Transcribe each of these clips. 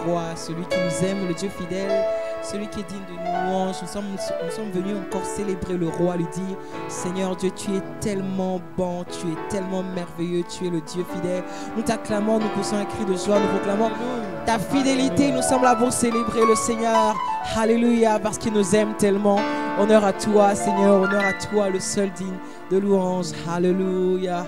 roi, celui qui nous aime, le Dieu fidèle, celui qui est digne de nous louanges. Nous sommes venus encore célébrer le roi, lui dire, Seigneur Dieu, tu es tellement bon, tu es tellement merveilleux, tu es le Dieu fidèle. Nous t'acclamons, nous poussons un cri de joie, nous proclamons ta fidélité. Nous sommes là pour célébrer le Seigneur. Alléluia, parce qu'il nous aime tellement. Honneur à toi, Seigneur, honneur à toi, le seul digne de louange. Alléluia.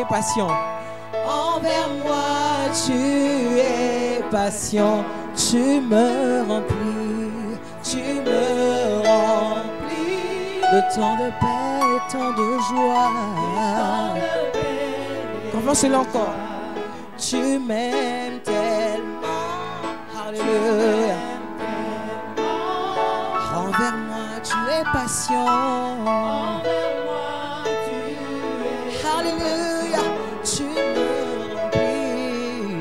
Patient. Envers moi tu es patient, tu me remplis de tant de paix et tant de joie. Confiance-le encore. Tu m'aimes tellement, alléluia. Envers moi tu es patient. Alléluia, tu me remplis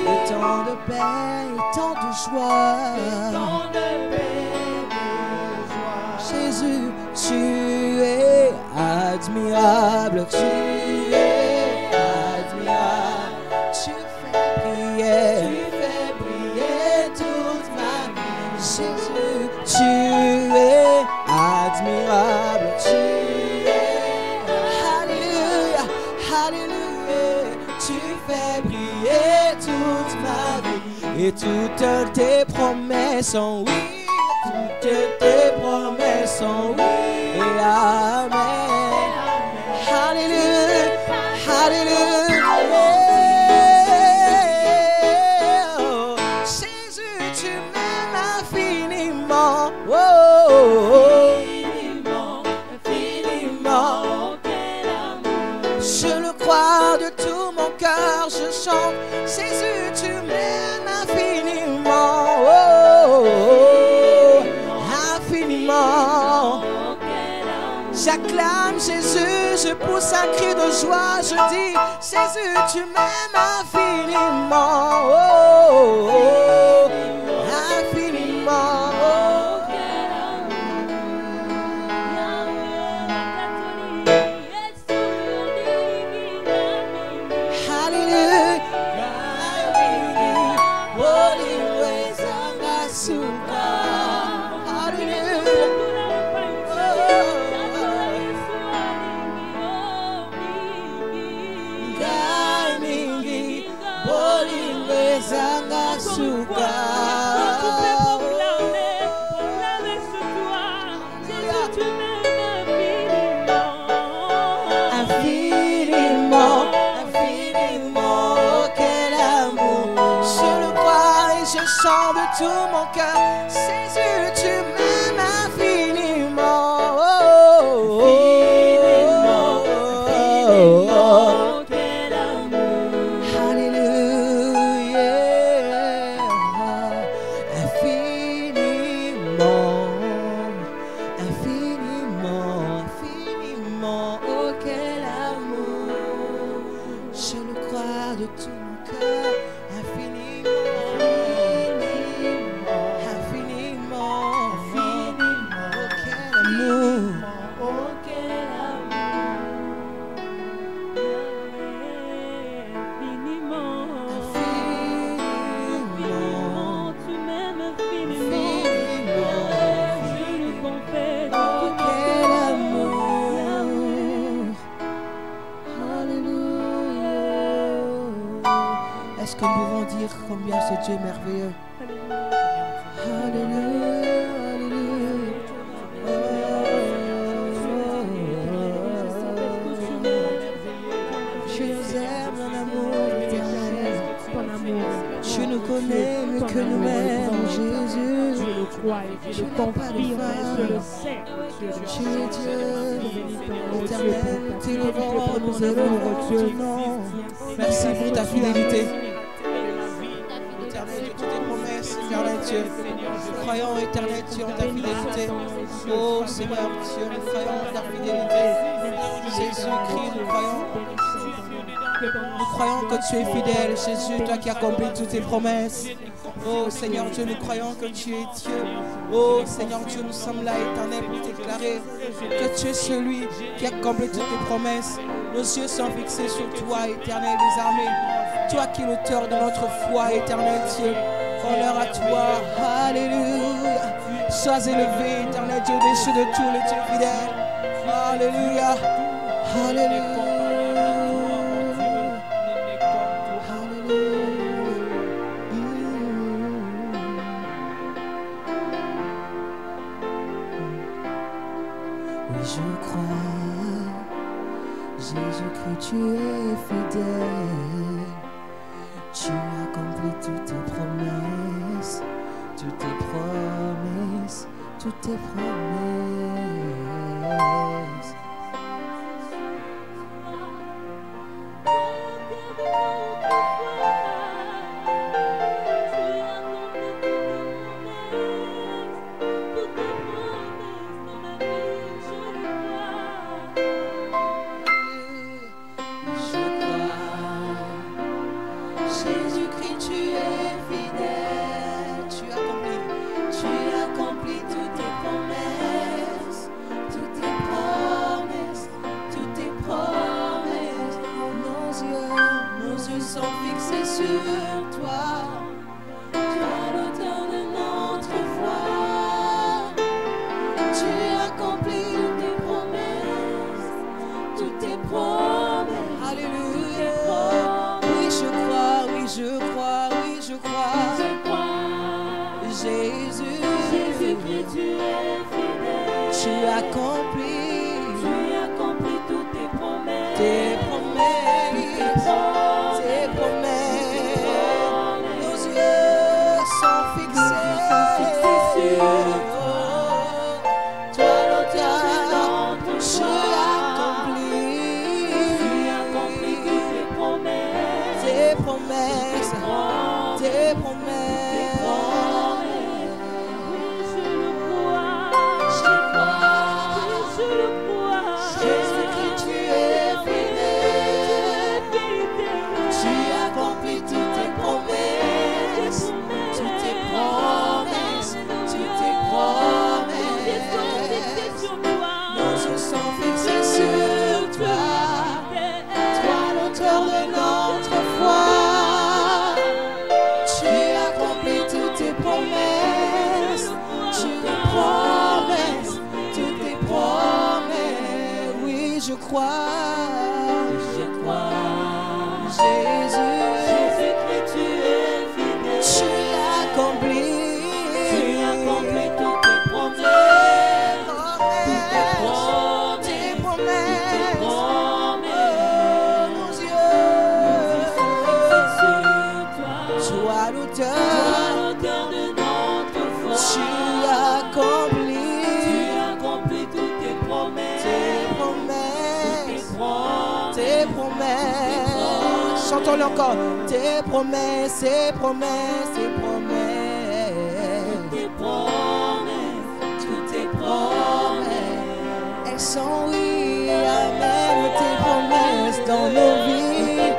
de tant de paix et tant de joie. Jésus, tu es admirable, tu es admirable. Tu fais briller toute ma vie. Jésus, tu es admirable, et toutes tes promesses sont oui, toutes tes promesses sont oui, et amen. Alléluia, alléluia. Oh, Jésus, tu m'aimes infiniment. Oh, infiniment, infiniment. Je le crois de tout mon cœur, je chante. Jésus, tu m'aimes infiniment, oh, infiniment. J'acclame Jésus, je pousse un cri de joie, je dis Jésus, tu m'aimes infiniment, oh, infiniment. chante de tout mon cœur. Jésus, tu m'aimes infiniment. Oh, oh, oh, oh, oh. Quel amour. Alléluia. Infiniment, infiniment, infiniment. Oh, quel amour. Je le crois de tout mon cœur. Infiniment, infiniment, infiniment. Oh, quel amour. Oh, quel amour. Infiniment. Infiniment. Tu m'aimes infiniment. Je le confesse. Oh, quel amour. Alléluia. Est-ce que nous pouvons dire combien ce Dieu est merveilleux? Alléluia, alléluia. Tu nous aimes en amour éternel. Tu nous connais mieux que nous-mêmes, Jésus. Je le crois et je le confirme, je le sais. Tu es Dieu éternel, t'élevons, nous élevons ton nom. Merci pour ta fidélité. Éternel Dieu, toutes tes promesses, éternel Dieu. Nous croyons, éternel Dieu, en ta fidélité. Oh Seigneur Dieu, nous croyons en ta fidélité. Jésus-Christ, nous croyons. Nous croyons que tu es fidèle, Jésus, toi qui accomplis toutes tes promesses. Oh Seigneur Dieu, nous croyons que tu es Dieu. Oh Seigneur Dieu, nous sommes là, éternel, pour déclarer que tu es celui qui accomplit toutes tes promesses. Nos yeux sont fixés sur toi, éternel des armées. Toi qui es l'auteur de notre foi, éternel Dieu. Honneur à toi. Alléluia. Sois élevé, éternel Dieu, au-dessus de tous les dieux fidèles. Alléluia. Alléluia. Oui, je crois, Jésus-Christ, tu es fidèle. Tu accomplis toutes tes promesses, toutes tes promesses, toutes tes promesses. Jésus-Christ, tu es fidèle, tu accomplis toutes tes promesses, toutes tes promesses, toutes tes promesses. Nos yeux sont fixés sur toi, toi l'auteur de notre foi. Tu accomplis toutes tes promesses, toutes tes promesses. Alléluia. Je crois, oui, je crois. Jésus, Jésus-Christ, tu es fidèle. tu accomplis toutes tes promesses. tes promesses, tes promesses. Nos yeux sont fixés sur toi, l'auteur. Tu accomplis toutes tes promesses. tes promesses, tes promesses. Oui, je le crois. Jésus-Christ, tu es fidèle. Tu accomplis toutes tes promesses, toutes tes promesses, toutes tes promesses. Nos yeux sont fixés sur toi, toi l'auteur de notre foi. Tu accomplis toutes tes promesses, toutes tes promesses, toutes tes promesses. Oui, je crois. Jésus, Jésus-Christ, tu es fidèle. tu accomplis toutes tes promesses. tes promesses. Nos yeux sont fixés sur toi. à l'auteur de notre foi. Tu accomplis toutes tes promesses. Tes promesses. Chantons-le encore. Tes promesses, tes promesses, tes promesses. Tes promesses, toutes tes promesses. Elles sont oui, amen. Tes promesses dans nos vies.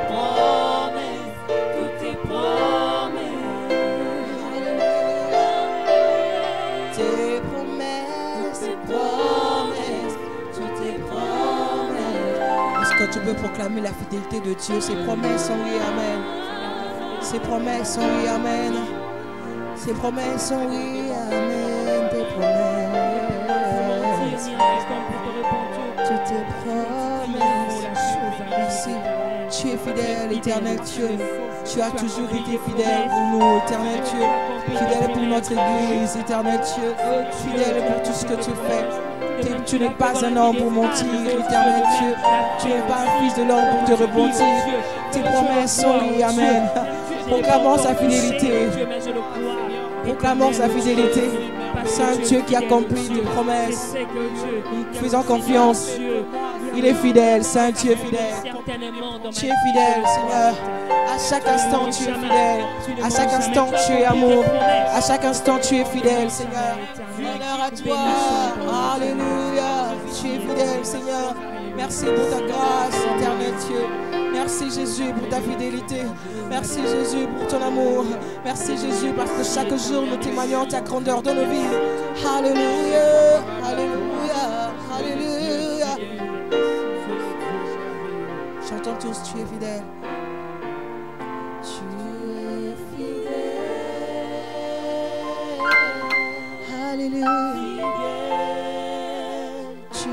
Toutes tes promesses. Tes promesses, toutes tes promesses. Est-ce que tu peux proclamer la fidélité de Dieu? Ses promesses sont oui, amen. Ses promesses sont oui, amen. Ses promesses sont oui, amen. Tes promesses. Toutes tes promesses. Merci. Tu es fidèle, éternel Dieu. Tu as toujours été fidèle pour nous, éternel Dieu. Fidèle pour notre église, éternel Dieu. Fidèle pour tout ce que tu fais. Tu n'es pas un homme pour mentir, éternel Dieu. Tu n'es pas un fils de l'homme pour te repentir. Tes promesses sont oui, amen. Proclamons sa fidélité. Proclamons sa fidélité. Saint Dieu qui accomplit tes promesses. Nous faisons confiance. Il est fidèle, Saint Dieu fidèle. Tu es fidèle, Seigneur. À chaque instant, tu es fidèle. À chaque instant, tu es amour. À chaque instant, tu es fidèle, Seigneur. Honneur à toi. Alléluia. Tu es fidèle, Seigneur. Merci pour ta grâce, éternel Dieu. Merci Jésus pour ta fidélité. Merci Jésus pour ton amour. Merci Jésus parce que chaque jour nous témoignons ta grandeur dans nos vies. Alléluia. Alléluia. Alléluia. Chantons tous, tu es fidèle. Tu es fidèle. Alléluia. Tu es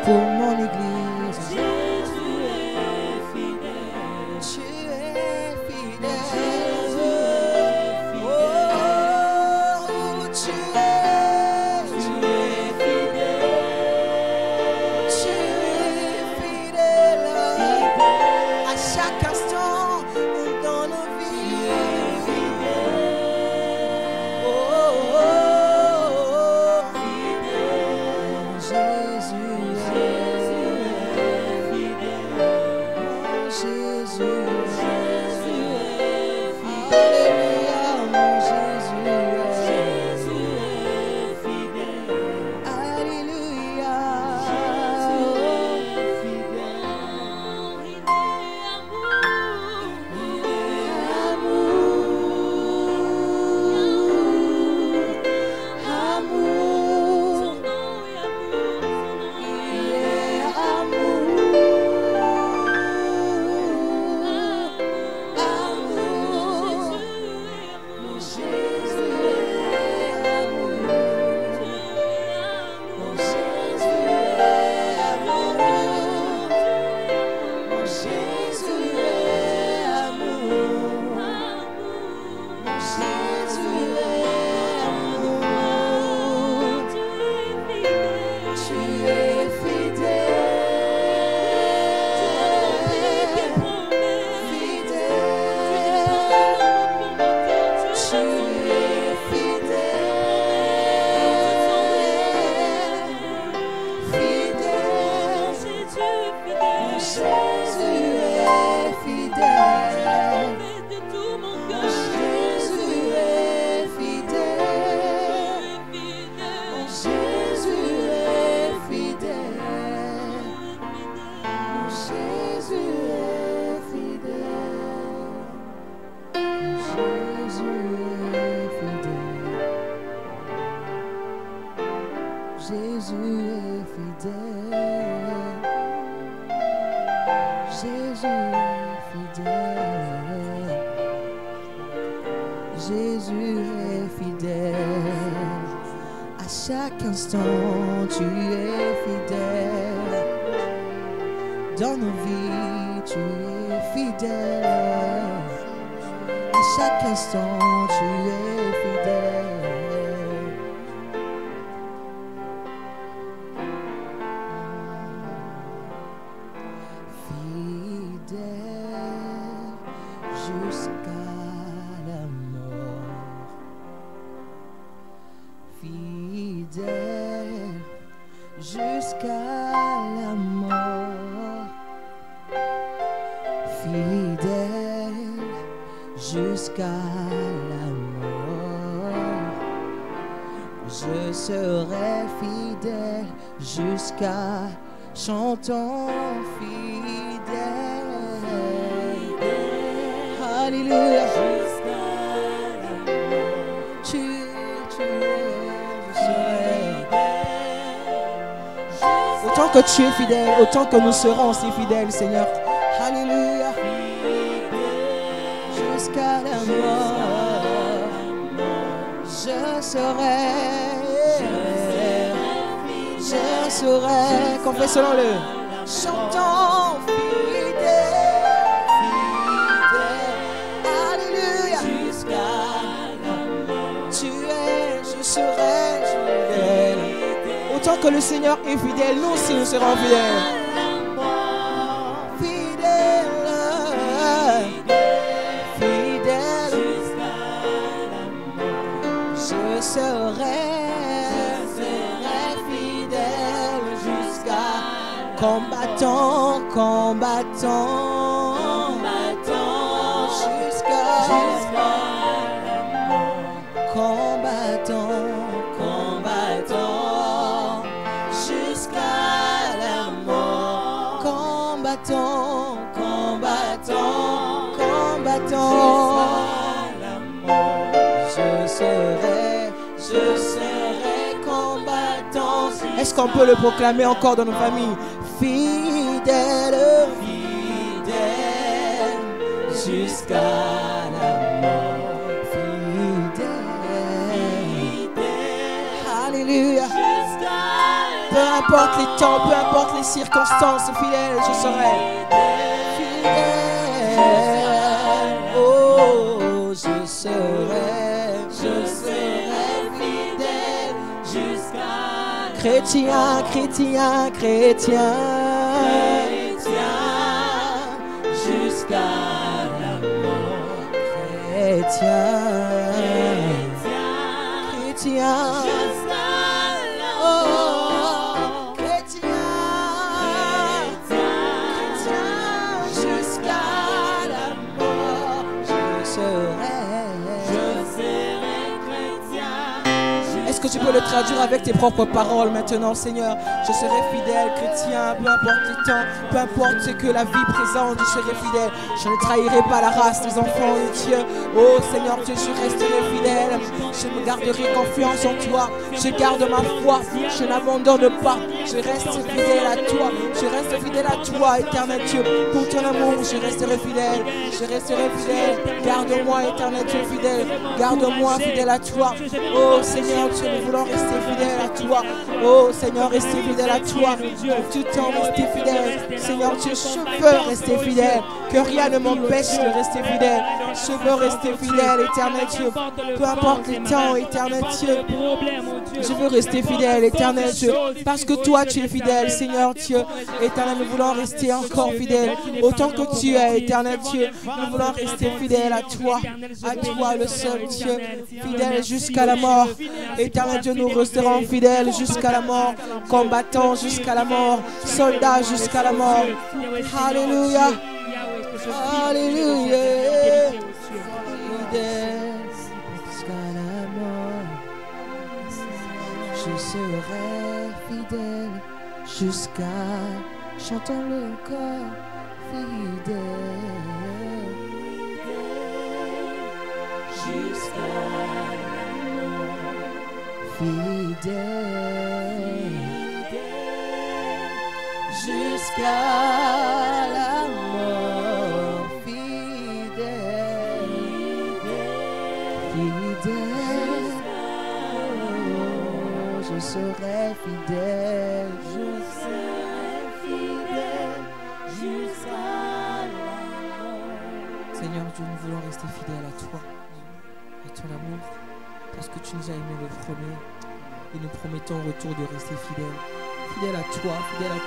pour mon église. Jésus est fidèle. Tu es fidèle. Oh, tu es fidèle. Tu es fidèle. À chaque instant dans nos vies. Oh, Jésus est fidèle. À chaque instant, tu es fidèle. Dans nos vies, tu es fidèle. À chaque instant, tu es fidèle. Fidèle jusqu'à la mort. Fidèle jusqu'à la mort. Fidèle jusqu'à la mort. Je serai fidèle jusqu'à chantons fidèle. Alléluia. Tu es, je serai. Autant que tu es fidèle, autant que nous serons aussi fidèles, Seigneur. Alléluia. Jusqu'à la mort, je serai. Je serai. Confessons-le. Chantons fidèle. Alléluia. Jusqu'à la mort. Tu es, je serai fidèle. Autant que le Seigneur est fidèle, nous aussi nous serons fidèles. Fidèle, fidèle, je serai fidèle jusqu'à combattant, jusqu'à combattant. Je serai combattant. Est-ce qu'on peut le proclamer encore dans nos familles? Fidèle, fidèle, jusqu'à la mort. Fidèle, alléluia. Peu importe les temps, peu importe les circonstances, fidèle, je serai fidèle. Oh, je serai fidèle jusqu'à chrétien, jusqu'à la mort. Chrétien. Que tu peux le traduire avec tes propres paroles maintenant, Seigneur. Je serai fidèle, chrétien, peu importe le temps, peu importe ce que la vie présente, je serai fidèle. Je ne trahirai pas la race des enfants de Dieu. Oh Seigneur Dieu, je resterai fidèle. Je me garderai confiance en toi. Je garde ma foi. Je n'abandonne pas. Je reste fidèle à toi. Je reste fidèle à toi, éternel Dieu. Pour ton amour, je resterai fidèle. Je resterai fidèle. Garde-moi, éternel Dieu, fidèle. Garde-moi fidèle à toi. Oh Seigneur Dieu, nous voulons rester fidèles à toi. Oh Seigneur, rester fidèle à toi. Pour tout temps, rester fidèle. Seigneur Dieu, je veux rester fidèle. Que rien ne m'empêche de rester fidèle. Je veux rester fidèle, éternel Dieu. Peu importe les temps, éternel Dieu. Je veux rester fidèle, éternel Dieu. Parce que toi, tu es fidèle, Seigneur Dieu. Éternel, nous voulons rester encore fidèles. Autant que tu es, éternel Dieu. Nous voulons rester fidèles à toi. À toi, le seul Dieu. Fidèle jusqu'à la mort. Éternel Dieu, nous resterons fidèles jusqu'à la mort. Combattants jusqu'à la mort. Soldats jusqu'à la mort. Alléluia. Alléluia. Fidèle jusqu'à la mort. Je serai fidèle jusqu'à, chantons-le encore, fidèle jusqu'à la mort. Fidèle jusqu'à la mort. Fidèle, fidèle, oh, je serai fidèle. Je serai fidèle jusqu'à la mort. Dieu, nous voulons rester fidèles à toi, à ton amour, parce que tu nous as aimés le premier. Et nous promettons au retour de rester fidèles. Fidèles à toi, fidèles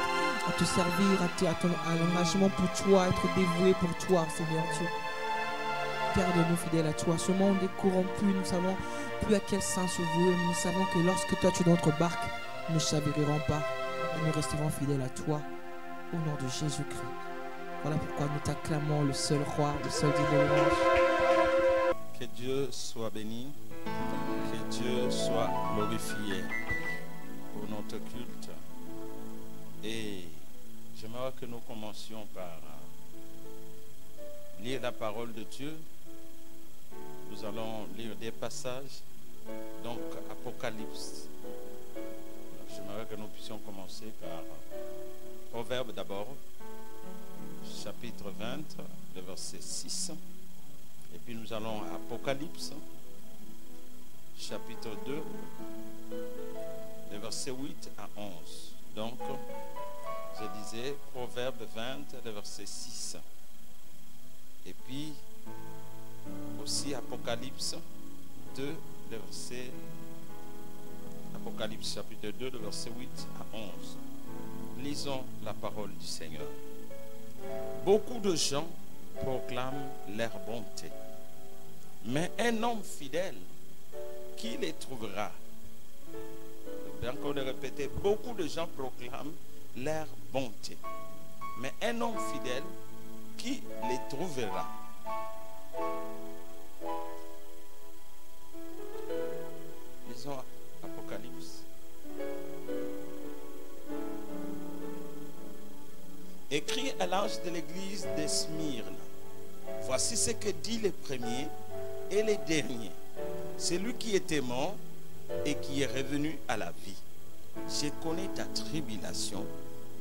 à te servir, à l'engagement pour toi, être dévoué pour toi, Seigneur Dieu. Garde-nous fidèles à toi. Ce monde est corrompu, nous savons plus à quel sens se vouer, mais nous savons que lorsque toi tu es dans notre barque, nous ne chavirirons pas et nous resterons fidèles à toi. Au nom de Jésus-Christ. Voilà pourquoi nous t'acclamons le seul roi, le seul digne de louange. Que Dieu soit béni, que Dieu soit glorifié pour notre culte. Et j'aimerais que nous commencions par lire la parole de Dieu. Nous allons lire des passages, donc Apocalypse. J'aimerais que nous puissions commencer par Proverbe d'abord, chapitre 20, le verset 6. Et puis nous allons à Apocalypse, chapitre 2, le verset 8 à 11. Donc, je disais Proverbe 20, le verset 6. Et puis, aussi Apocalypse 2, le verset... Apocalypse chapitre 2, le verset 8 à 11. Lisons la parole du Seigneur. Beaucoup de gens proclament leur bonté, mais un homme fidèle, qui les trouvera? Je vais encore le répéter. Beaucoup de gens proclament leur bonté, mais un homme fidèle, qui les trouvera? Lisons Apocalypse. Écrit à l'ange de l'église de Smyrne. Voici ce que dit le premier et le dernier, celui qui était mort et qui est revenu à la vie. Je connais ta tribulation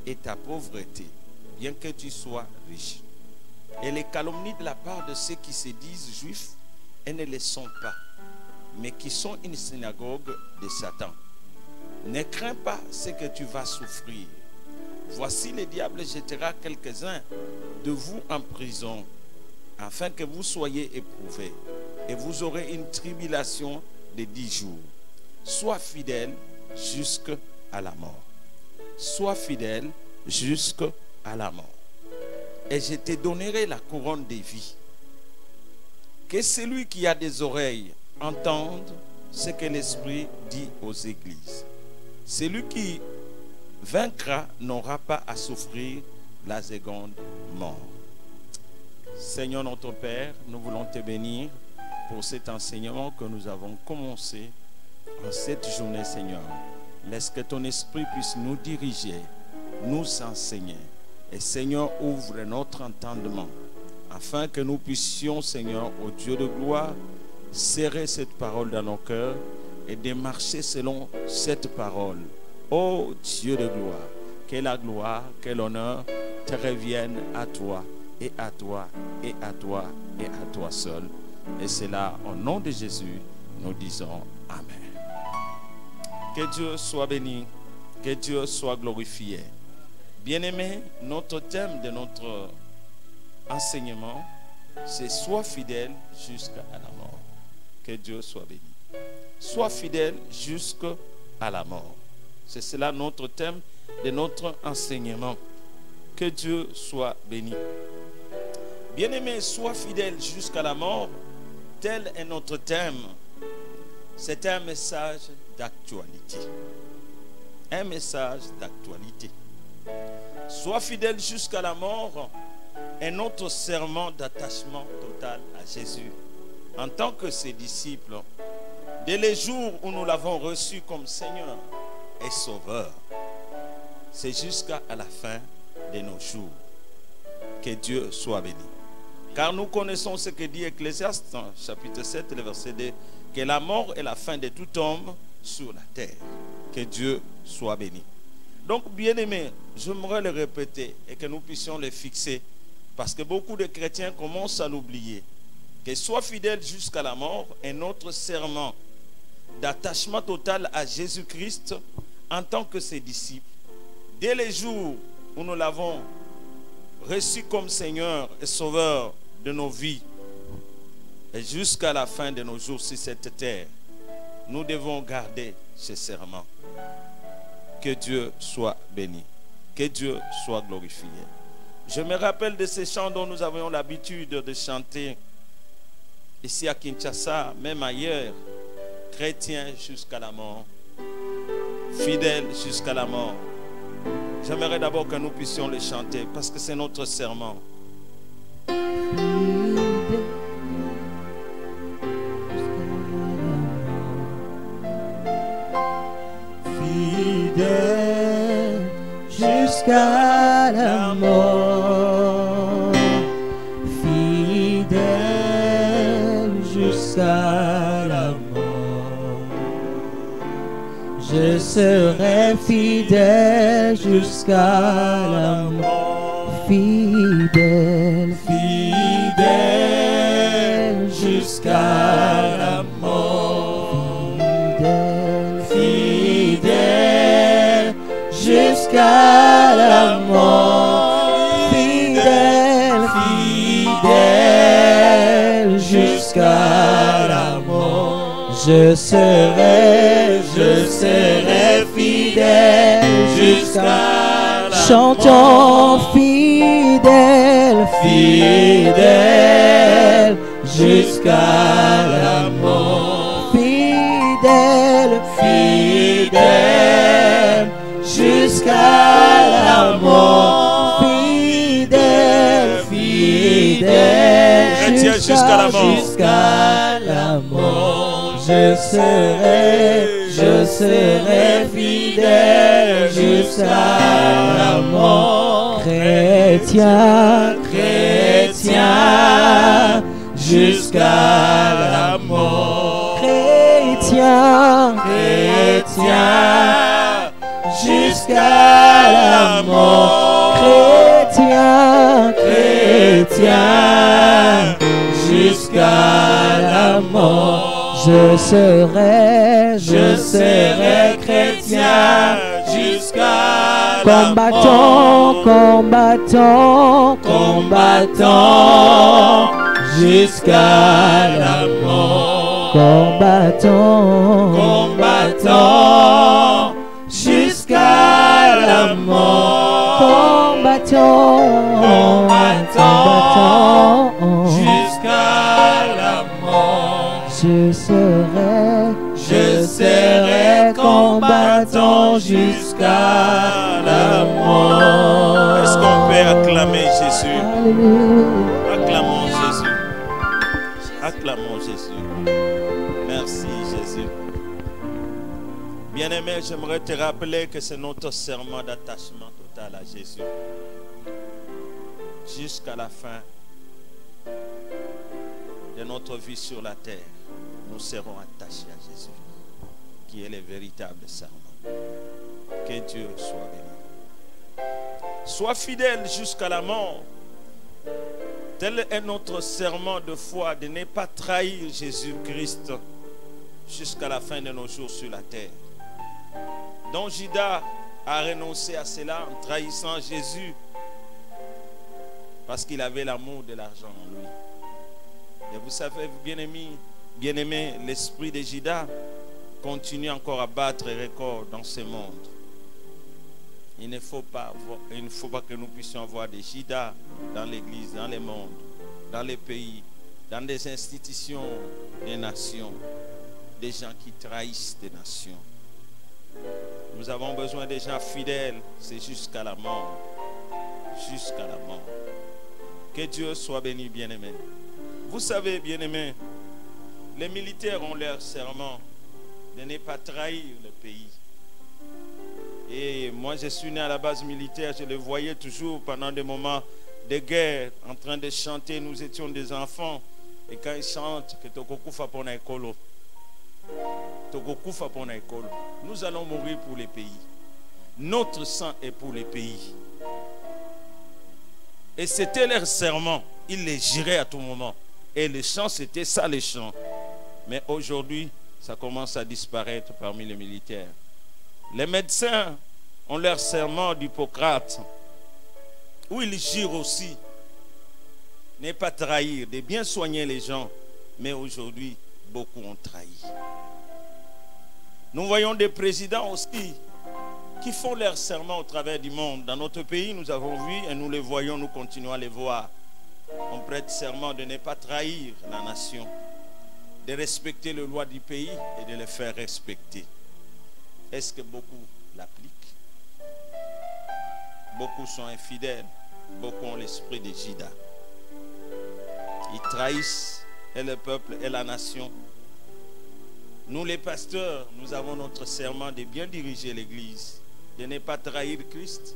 et ta pauvreté, bien que tu sois riche, et les calomnies de la part de ceux qui se disent juifs et ne le sont pas, mais qui sont une synagogue de Satan. Ne crains pas ce que tu vas souffrir. Voici, le diable jettera quelques-uns de vous en prison, afin que vous soyez éprouvés, et vous aurez une tribulation de 10 jours. Sois fidèle jusqu'à la mort. Sois fidèle jusqu'à la mort. Et je te donnerai la couronne de vie. Que celui qui a des oreilles entende ce que l'Esprit dit aux églises. Celui qui vaincra n'aura pas à souffrir la seconde mort. Seigneur notre Père, nous voulons te bénir pour cet enseignement que nous avons commencé en cette journée, Seigneur. Laisse que ton esprit puisse nous diriger, nous enseigner. Et Seigneur, ouvre notre entendement afin que nous puissions, Seigneur, au Dieu de gloire, serrer cette parole dans nos cœurs et de marcher selon cette parole. Ô Dieu de gloire, que la gloire, que l'honneur te reviennent à toi et à toi et à toi et à toi seul. Et c'est là, au nom de Jésus, nous disons Amen. Que Dieu soit béni, que Dieu soit glorifié. Bien-aimés, notre thème de notre enseignement, c'est sois fidèle jusqu'à la mort. Que Dieu soit béni. Sois fidèle jusqu'à la mort. C'est cela notre thème de notre enseignement. Que Dieu soit béni. Bien-aimés, sois fidèle jusqu'à la mort. Tel est notre thème. C'est un message d'actualité. Un message d'actualité. Sois fidèle jusqu'à la mort est notre serment d'attachement total à Jésus. En tant que ses disciples, dès les jours où nous l'avons reçu comme Seigneur et Sauveur, c'est jusqu'à la fin de nos jours. Que Dieu soit béni. Car nous connaissons ce que dit Ecclésiaste, chapitre 7, le verset 2, que la mort est la fin de tout homme sur la terre. Que Dieu soit béni. Donc, bien-aimés, j'aimerais le répéter et que nous puissions le fixer, parce que beaucoup de chrétiens commencent à l'oublier. Que sois fidèle jusqu'à la mort est notre serment d'attachement total à Jésus-Christ en tant que ses disciples. Dès les jours où nous l'avons reçu comme Seigneur et Sauveur de nos vies, Et jusqu'à la fin de nos jours sur cette terre, nous devons garder ce serment. Que Dieu soit béni. Que Dieu soit glorifié. Je me rappelle de ces chants dont nous avions l'habitude de chanter ici à Kinshasa, même ailleurs. Chrétien jusqu'à la mort. Fidèle jusqu'à la mort. J'aimerais d'abord que nous puissions le chanter parce que c'est notre serment. Fidèle jusqu'à la mort. Fidèle jusqu'à la mort. Je serai fidèle jusqu'à la mort. Fidèle, fidèle jusqu'à la mort. Fidèle, fidèle jusqu'à la mort. Fidèle, fidèle jusqu'à la mort. Je serai fidèle jusqu'à la mort. Chantons fidèle, fidèle jusqu'à la mort. Fidèle, fidèle jusqu'à la mort. Fidèle, fidèle jusqu'à la mort. Jusqu'à la mort. Je serai fidèle jusqu'à la mort. Chrétien, chrétien jusqu'à la mort. Chrétien, chrétien jusqu'à la mort. Chrétien, chrétien jusqu'à la mort. Je serai chrétien jusqu'à la mort. Combattant, combattant jusqu'à la mort. Combattant, combattant jusqu'à la mort. Combattant, combattant jusqu'à la mort. Je serai combattant jusqu'à la mort. Est-ce qu'on peut acclamer Jésus? Alléluia. Acclamons Jésus. Acclamons Jésus. Merci Jésus. Bien-aimé, j'aimerais te rappeler que c'est notre serment d'attachement total à Jésus. Jusqu'à la fin de notre vie sur la terre, nous serons attachés à Jésus, qui est le véritable serment. Que Dieu soit béni. Sois fidèle jusqu'à la mort. Tel est notre serment de foi, de ne pas trahir Jésus-Christ jusqu'à la fin de nos jours sur la terre. Donc Judas a renoncé à cela en trahissant Jésus parce qu'il avait l'amour de l'argent en lui. Et vous savez, bien-aimé, l'esprit de Judas continue encore à battre les records dans ce monde. Il ne faut pas que nous puissions avoir des Judas dans l'église, dans le monde, dans les pays, dans des institutions, des nations, des gens qui trahissent des nations. Nous avons besoin des gens fidèles, c'est jusqu'à la mort. Jusqu'à la mort. Que Dieu soit béni, bien-aimé. Vous savez, bien-aimés, les militaires ont leur serment de ne pas trahir le pays. Et moi, je suis né à la base militaire, je le voyais toujours pendant des moments de guerre, en train de chanter. Nous étions des enfants. Et quand ils chantent, que Tokokufa pona ekolo, Tokokufa pona ekolo, nous allons mourir pour les pays. Notre sang est pour les pays. Et c'était leur serment. Ils les juraient à tout moment. Et les chants, c'était ça les chants. Mais aujourd'hui, ça commence à disparaître parmi les militaires. Les médecins ont leur serment d'Hippocrate, où ils jurent aussi ne pas trahir, de bien soigner les gens Mais aujourd'hui, beaucoup ont trahi. Nous voyons des présidents aussi qui font leur serment au travers du monde. Dans notre pays, nous avons vu et nous les voyons, nous continuons à les voir. On prête serment de ne pas trahir la nation, de respecter les lois du pays et de les faire respecter. Est-ce que beaucoup l'appliquent? Beaucoup sont infidèles, beaucoup ont l'esprit de Judas. Ils trahissent et le peuple et la nation. Nous les pasteurs, nous avons notre serment de bien diriger l'Église, de ne pas trahir Christ,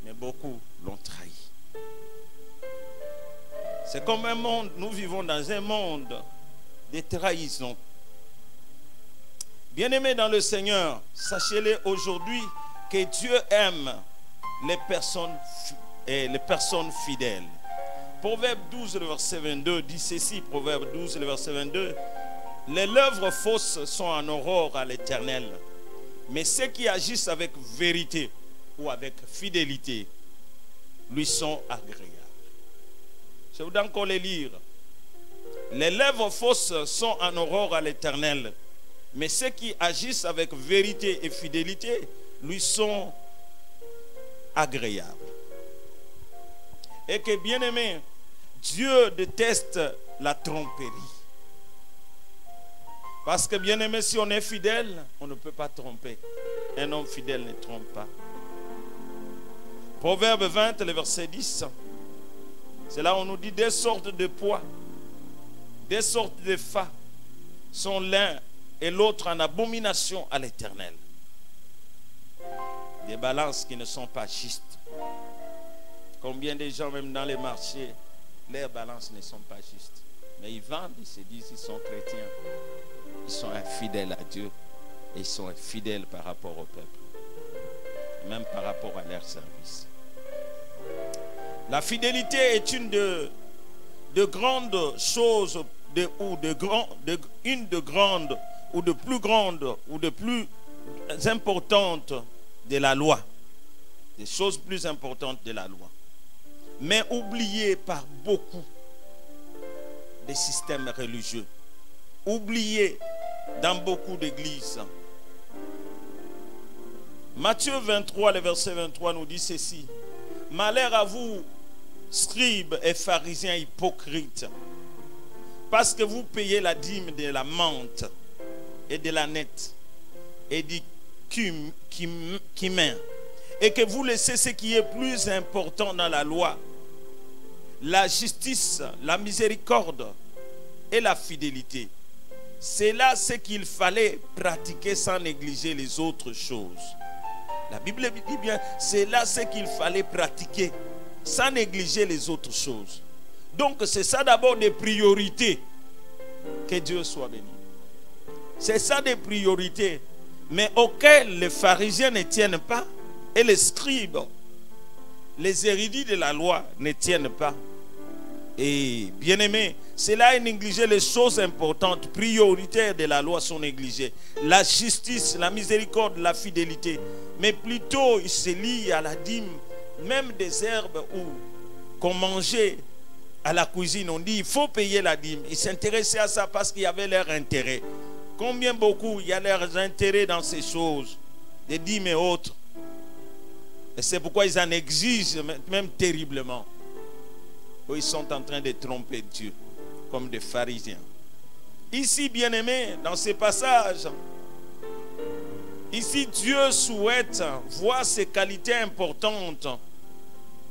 mais beaucoup l'ont trahi. C'est comme un monde, nous vivons dans un monde de trahison. Bien-aimés dans le Seigneur, sachez-le aujourd'hui que Dieu aime les personnes fidèles. Proverbe 12, le verset 22 dit ceci, Proverbe 12, le verset 22, « Les lèvres fausses sont en horreur à l'Éternel, mais ceux qui agissent avec vérité ou avec fidélité lui sont agréables. » Je voudrais encore les lire. « Les lèvres fausses sont en horreur à l'Éternel, mais ceux qui agissent avec vérité et fidélité lui sont agréables. » Et que, bien aimé, Dieu déteste la tromperie. Parce que, bien aimé, si on est fidèle, on ne peut pas tromper. Un homme fidèle ne trompe pas. Proverbe 20, le verset 10. C'est là où on nous dit des sortes de poids, des sortes de fa sont l'un et l'autre en abomination à l'Éternel. Des balances qui ne sont pas justes. Combien de gens, même dans les marchés, leurs balances ne sont pas justes. Mais ils vendent, ils se disent qu'ils sont chrétiens. Ils sont infidèles à Dieu. Et ils sont infidèles par rapport au peuple. Même par rapport à leur service. La fidélité est une de grandes choses, une de grandes, ou de plus grandes, ou de plus importantes de la loi. Des choses plus importantes de la loi. Mais oubliées par beaucoup des systèmes religieux. Oubliées dans beaucoup d'églises. Matthieu 23, le verset 23 nous dit ceci. Malheur à vous, scribes et pharisiens hypocrites, parce que vous payez la dîme de la menthe et de la nette et du cumin, et que vous laissez ce qui est plus important dans la loi, la justice, la miséricorde et la fidélité. C'est là ce qu'il fallait pratiquer sans négliger les autres choses. La Bible dit bien, c'est là ce qu'il fallait pratiquer sans négliger les autres choses. Donc c'est ça d'abord des priorités. Que Dieu soit béni. C'est ça des priorités, mais auxquelles les pharisiens ne tiennent pas et les scribes, les érudits de la loi ne tiennent pas. Et bien aimé, cela est négligé. Les choses importantes, prioritaires de la loi sont négligées. La justice, la miséricorde, la fidélité. Mais plutôt, il se lie à la dîme, même des herbes qu'on mangeait à la cuisine. On dit il faut payer la dîme. Ils s'intéressaient à ça parce qu'il y avait leur intérêt. Combien beaucoup il y a leurs intérêts dans ces choses, des dîmes et autres. Et c'est pourquoi ils en exigent même terriblement. Ils sont en train de tromper Dieu comme des pharisiens. Ici, bien-aimés, dans ces passages, ici Dieu souhaite voir ces qualités importantes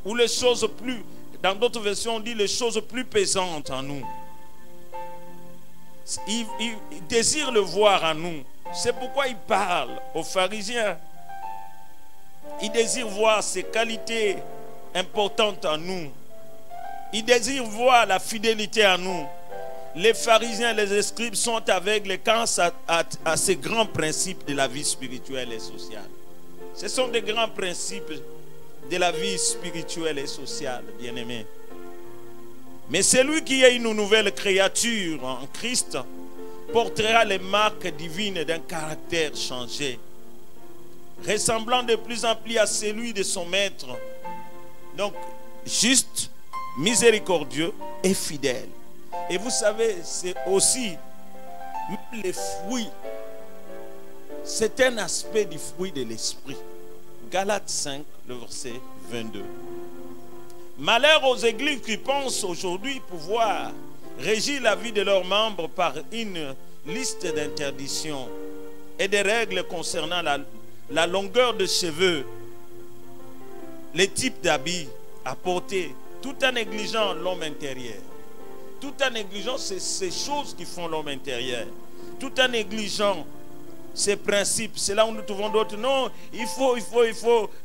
ou les choses plus, dans d'autres versions on dit les choses plus pesantes en nous. Il désire le voir en nous. C'est pourquoi il parle aux pharisiens. Il désire voir ces qualités importantes en nous. Il désire voir la fidélité en nous. Les pharisiens, les scribes sont aveugles quant à ces grands principes de la vie spirituelle et sociale. Ce sont des grands principes de la vie spirituelle et sociale, bien-aimés. Mais celui qui est une nouvelle créature en Christ portera les marques divines d'un caractère changé, ressemblant de plus en plus à celui de son maître. Donc, juste, miséricordieux et fidèle. Et vous savez, c'est aussi même les fruits. C'est un aspect du fruit de l'esprit. Galates 5, le verset 22. Malheur aux églises qui pensent aujourd'hui pouvoir régir la vie de leurs membres par une liste d'interdictions et des règles concernant la longueur de cheveux, les types d'habits à porter, tout en négligeant l'homme intérieur. Tout en négligeant ces choses qui font l'homme intérieur. Tout en négligeant ces principes. C'est là où nous trouvons d'autres. Non, il faut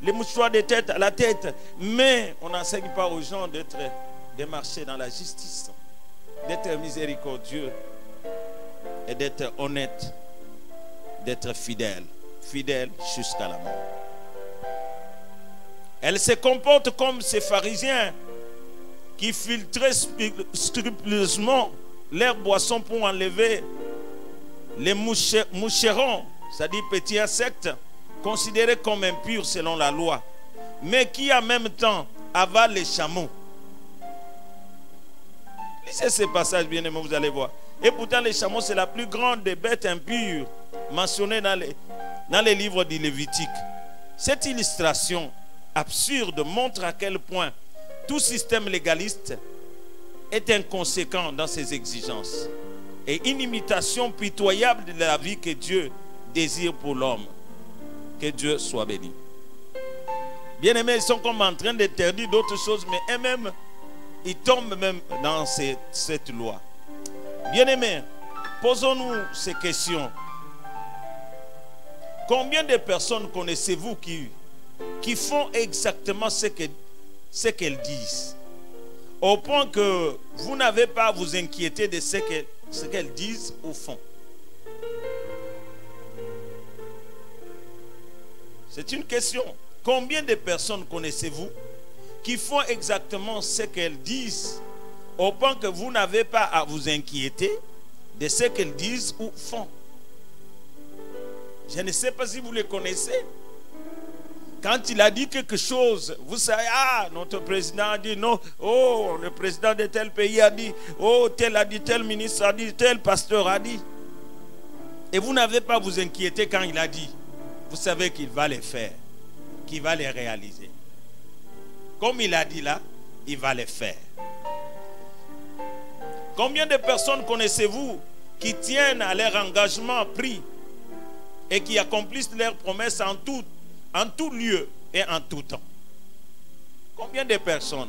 les mouchoirs de tête à la tête. Mais on n'enseigne pas aux gens de marcher dans la justice, d'être miséricordieux et d'être honnête, d'être fidèle. Fidèle jusqu'à la mort. Elle se comporte comme ces pharisiens qui filtraient scrupuleusement leurs boissons pour enlever les moucherons, c'est-à-dire petits insectes, considérés comme impurs selon la loi, mais qui en même temps avalent les chameaux. Lisez ce passage, bien aimé, vous allez voir. Et pourtant, les chameaux, c'est la plus grande des bêtes impures mentionnées dans les livres du Lévitique. Cette illustration absurde montre à quel point tout système légaliste est inconséquent dans ses exigences et une imitation pitoyable de la vie que Dieu désire pour l'homme. Que Dieu soit béni. Bien-aimés, ils sont comme en train d'interdire d'autres choses, mais eux-mêmes, ils tombent même dans cette loi. Bien-aimés, posons-nous ces questions. Combien de personnes connaissez-vous qui font exactement ce qu'elles disent, au point que vous n'avez pas à vous inquiéter de ce qu'elles disent au fond? C'est une question. Combien de personnes connaissez-vous qui font exactement ce qu'elles disent, au point que vous n'avez pas à vous inquiéter de ce qu'elles disent ou font? Je ne sais pas si vous les connaissez. Quand il a dit quelque chose, vous savez, notre président a dit non, le président de tel pays a dit, tel a dit, tel ministre a dit, tel pasteur a dit. Et vous n'avez pas à vous inquiéter quand il a dit. Vous savez qu'il va les faire, qu'il va les réaliser. Comme il a dit là, il va les faire. Combien de personnes connaissez-vous qui tiennent à leur engagement pris et qui accomplissent leurs promesses en tout lieu et en tout temps? Combien de personnes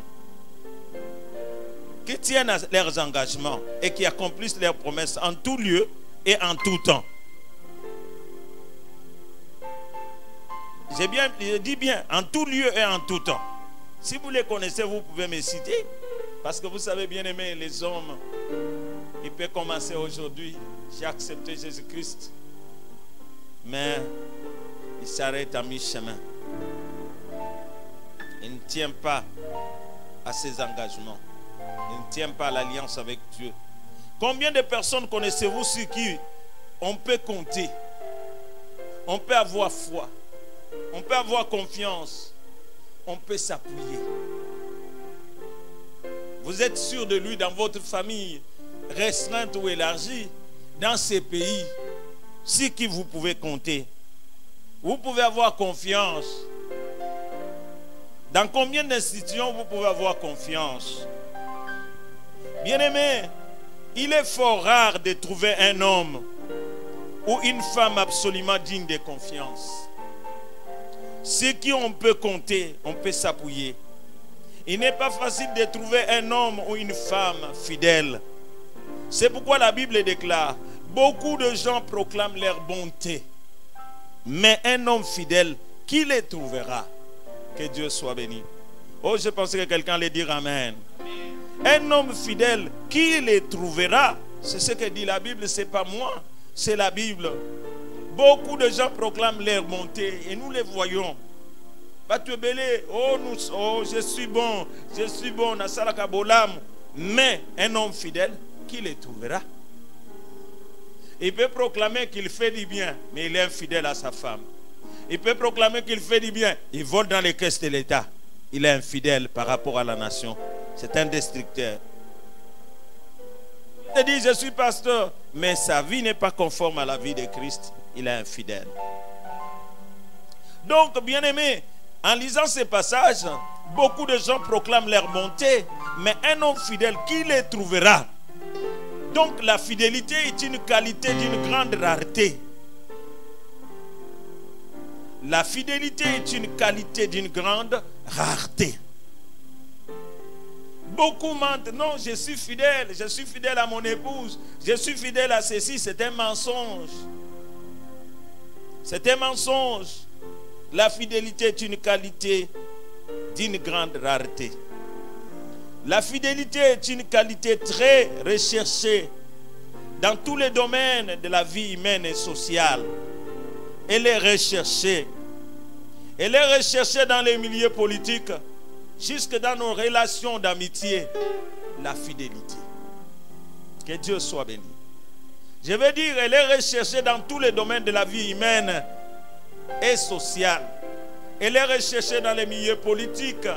qui tiennent à leurs engagements et qui accomplissent leurs promesses en tout lieu et en tout temps? Je dis bien, en tout lieu et en tout temps. Si vous les connaissez, vous pouvez me citer. Parce que vous savez, bien aimé, les hommes, ils peuvent commencer aujourd'hui. J'ai accepté Jésus-Christ. Mais il s'arrête à mi-chemin. Il ne tient pas à ses engagements. Il ne tient pas à l'alliance avec Dieu. Combien de personnes connaissez-vous sur qui on peut compter? On peut avoir foi. On peut avoir confiance. On peut s'appuyer. Vous êtes sûr de lui dans votre famille, restreinte ou élargie, dans ces pays, sur qui vous pouvez compter. Vous pouvez avoir confiance. Dans combien d'institutions vous pouvez avoir confiance? Bien-aimé, il est fort rare de trouver un homme ou une femme absolument digne de confiance. Sur qui on peut compter, on peut s'appuyer. Il n'est pas facile de trouver un homme ou une femme fidèle. C'est pourquoi la Bible déclare: beaucoup de gens proclament leur bonté, mais un homme fidèle, qui les trouvera? Que Dieu soit béni. Oh, je pensais que quelqu'un allait dire Amen. Un homme fidèle, qui les trouvera? C'est ce que dit la Bible, c'est pas moi, c'est la Bible. Beaucoup de gens proclament leur bonté et nous les voyons. Je suis bon, mais un homme fidèle, qui les trouvera? Il peut proclamer qu'il fait du bien, mais il est infidèle à sa femme. Il peut proclamer qu'il fait du bien, il vole dans les caisses de l'État. Il est infidèle par rapport à la nation. C'est un destructeur. te dire je suis pasteur, mais sa vie n'est pas conforme à la vie de Christ, il est infidèle. Donc, bien-aimés, en lisant ces passages, beaucoup de gens proclament leur bonté, mais un homme fidèle, qui les trouvera? Donc, la fidélité est une qualité d'une grande rareté. La fidélité est une qualité d'une grande rareté. Beaucoup mentent. Non, je suis fidèle à mon épouse, je suis fidèle à ceci. C'est un mensonge. C'est un mensonge. La fidélité est une qualité d'une grande rareté. La fidélité est une qualité très recherchée dans tous les domaines de la vie humaine et sociale. Elle est recherchée. Elle est recherchée dans les milieux politiques, jusque dans nos relations d'amitié. La fidélité. Que Dieu soit béni. Je veux dire, elle est recherchée dans tous les domaines de la vie humaine et sociale. Elle est recherchée dans les milieux politiques,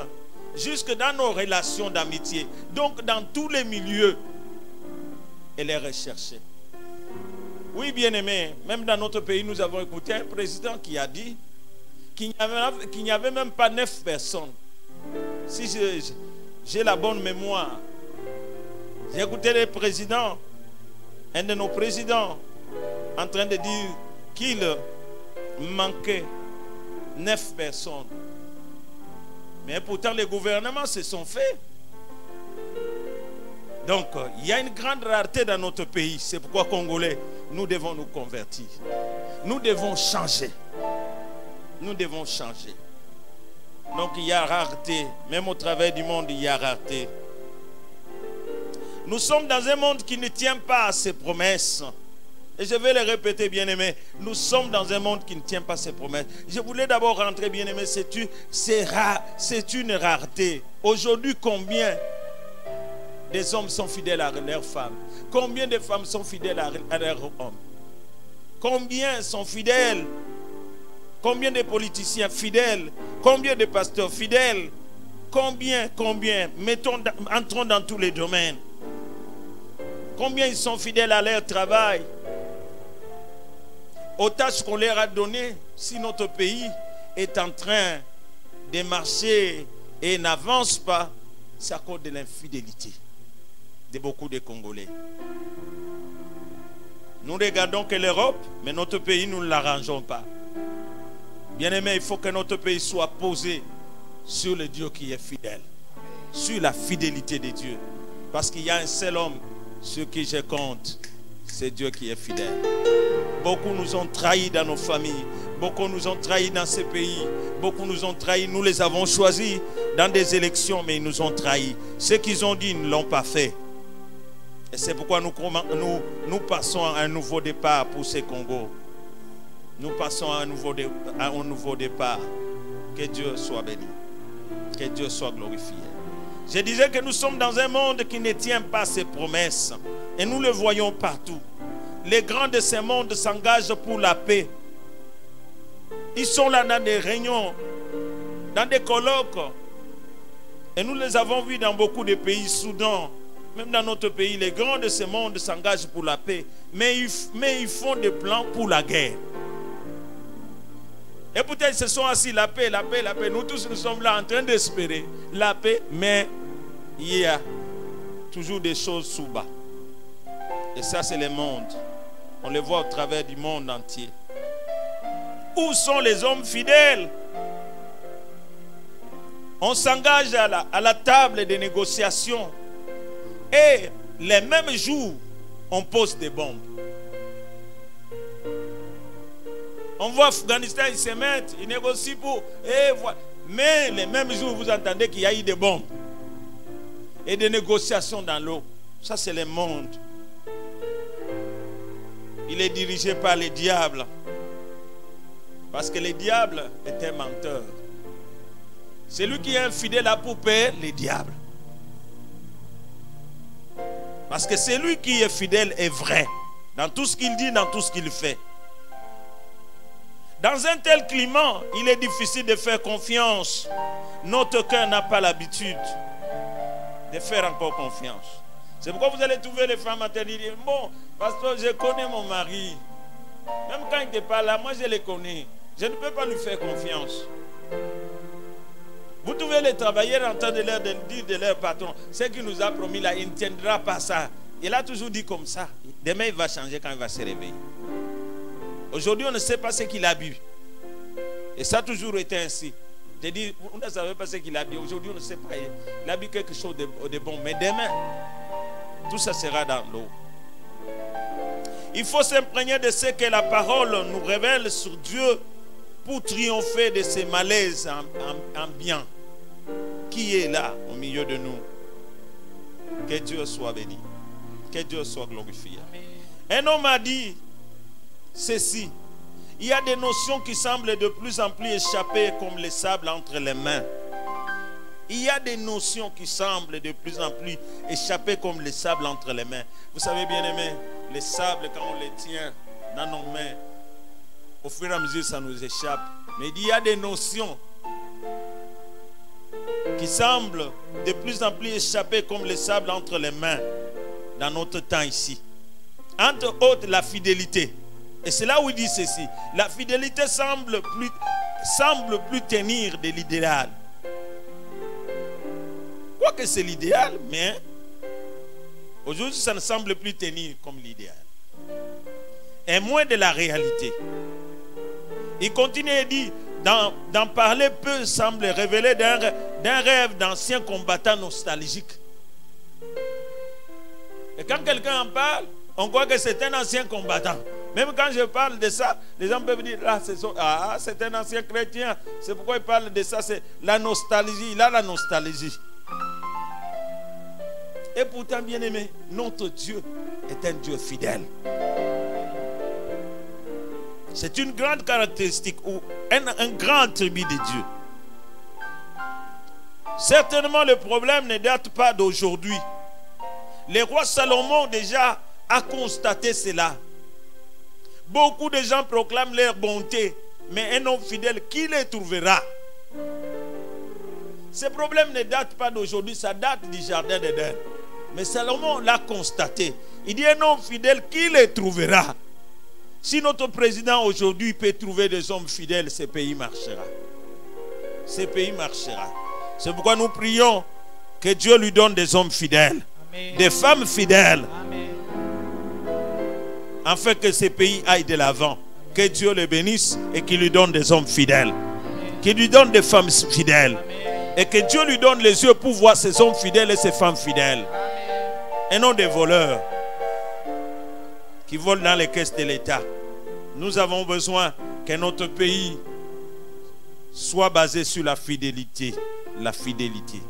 jusque dans nos relations d'amitié. Donc, dans tous les milieux, elle est recherchée. Oui, bien-aimés, même dans notre pays, nous avons écouté un président qui a dit qu'il n'y avait même pas 9 personnes. Si j'ai la bonne mémoire, j'ai écouté le président, un de nos présidents, en train de dire qu'il manquait 9 personnes. Mais pourtant, les gouvernements se sont faits. Donc, il y a une grande rareté dans notre pays. C'est pourquoi, Congolais, nous devons nous convertir. Nous devons changer. Nous devons changer. Donc, il y a rareté. Même au travers du monde, il y a rareté. Nous sommes dans un monde qui ne tient pas à ses promesses. Et je vais le répéter, bien-aimés. Nous sommes dans un monde qui ne tient pas ses promesses. Je voulais d'abord rentrer, bien-aimés. C'est une rareté. Aujourd'hui, combien des hommes sont fidèles à leurs femmes? Combien de femmes sont fidèles à leurs hommes? Combien sont fidèles? Combien de politiciens fidèles? Combien de pasteurs fidèles? Combien? Entrons dans tous les domaines. Combien ils sont fidèles à leur travail, aux tâches qu'on leur a données? Si notre pays est en train de marcher et n'avance pas, c'est à cause de l'infidélité de beaucoup de Congolais. Nous regardons que l'Europe, mais notre pays, nous ne l'arrangeons pas. Bien-aimés, il faut que notre pays soit posé sur le Dieu qui est fidèle, sur la fidélité de Dieu. Parce qu'il y a un seul homme sur qui je compte, c'est Dieu qui est fidèle. Beaucoup nous ont trahis dans nos familles, beaucoup nous ont trahis dans ces pays, beaucoup nous ont trahis. Nous les avons choisis dans des élections, mais ils nous ont trahis. Ce qu'ils ont dit, ils ne l'ont pas fait. Et c'est pourquoi nous passons à un nouveau départ pour ces Congos. Nous passons à un nouveau départ. Que Dieu soit béni. Que Dieu soit glorifié. Je disais que nous sommes dans un monde qui ne tient pas ses promesses. Et nous le voyons partout. Les grands de ce monde s'engagent pour la paix. Ils sont là dans des réunions, dans des colloques. Et nous les avons vus dans beaucoup de pays, Soudan. Même dans notre pays, les grands de ce monde s'engagent pour la paix. Mais ils font des plans pour la guerre. Et peut-être ils se sont assis, la paix, la paix, la paix. Nous tous, nous sommes là en train d'espérer la paix. Mais il y a toujours des choses sous bas. Et ça, c'est le monde. On le voit au travers du monde entier. Où sont les hommes fidèles? On s'engage à la table des négociations. Et les mêmes jours, on pose des bombes. On voit Afghanistan, ils se mettent, ils négocient pour... Mais les mêmes jours, vous entendez qu'il y a eu des bombes. Et des négociations dans l'eau. Ça, c'est le monde. Il est dirigé par les diables. Parce que le diable est un menteur. Celui qui est infidèle à pour payer les diables. Parce que celui qui est fidèle est vrai. Dans tout ce qu'il dit, dans tout ce qu'il fait. Dans un tel climat, il est difficile de faire confiance. Notre cœur n'a pas l'habitude de faire encore confiance. C'est pourquoi vous allez trouver les femmes maternes dire, bon, pasteur, je connais mon mari. Même quand il n'est pas là, moi je le connais. Je ne peux pas lui faire confiance. Vous trouvez les travailleurs en train de leur dire de leur patron, ce qu'il nous a promis là, il ne tiendra pas ça. Il a toujours dit comme ça. Demain, il va changer quand il va se réveiller. Aujourd'hui, on ne sait pas ce qu'il a bu. Et ça a toujours été ainsi. Je dis, on ne savait pas ce qu'il a bu. Aujourd'hui, on ne sait pas. Il a bu quelque chose de bon. Mais demain, tout ça sera dans l'eau. Il faut s'imprégner de ce que la parole nous révèle sur Dieu pour triompher de ces malaises en bien. Qui est là au milieu de nous? Que Dieu soit béni. Que Dieu soit glorifié. Un homme a dit ceci. Il y a des notions qui semblent de plus en plus échapper comme le sable entre les mains. Il y a des notions qui semblent de plus en plus échapper comme le sable entre les mains. Vous savez bien aimé, les sables quand on les tient dans nos mains, au fur et à mesure ça nous échappe. Mais il y a des notions qui semblent de plus en plus échapper comme le sable entre les mains dans notre temps ici. Entre autres la fidélité. Et c'est là où il dit ceci. La fidélité semble plus tenir de l'idéal. Quoique c'est l'idéal, mais aujourd'hui ça ne semble plus tenir comme l'idéal. Et moins de la réalité. Il continue et dit, d'en parler peu semble révéler d'un rêve d'ancien combattant nostalgique. Et quand quelqu'un en parle, on croit que c'est un ancien combattant. Même quand je parle de ça, les gens peuvent dire, c'est un ancien chrétien. C'est pourquoi il parle de ça, c'est la nostalgie. Il a la nostalgie. Et pourtant, bien aimé, notre Dieu est un Dieu fidèle. C'est une grande caractéristique ou un grand attribut de Dieu. Certainement, le problème ne date pas d'aujourd'hui. Le roi Salomon déjà a constaté cela. Beaucoup de gens proclament leur bonté, mais un homme fidèle, qui les trouvera? Ce problème ne date pas d'aujourd'hui, ça date du jardin d'Éden. Mais Salomon l'a constaté. Il dit, un homme fidèle, qui les trouvera? Si notre président aujourd'hui peut trouver des hommes fidèles, ce pays marchera. Ce pays marchera. C'est pourquoi nous prions que Dieu lui donne des hommes fidèles. Amen. Des femmes fidèles. Amen. Afin que ce pays aille de l'avant. Que Dieu le bénisse et qu'il lui donne des hommes fidèles. Qu'il lui donne des femmes fidèles. Amen. Et que Dieu lui donne les yeux pour voir ces hommes fidèles et ces femmes fidèles. Amen. Et non des voleurs qui volent dans les caisses de l'État. Nous avons besoin que notre pays soit basé sur la fidélité. La fidélité.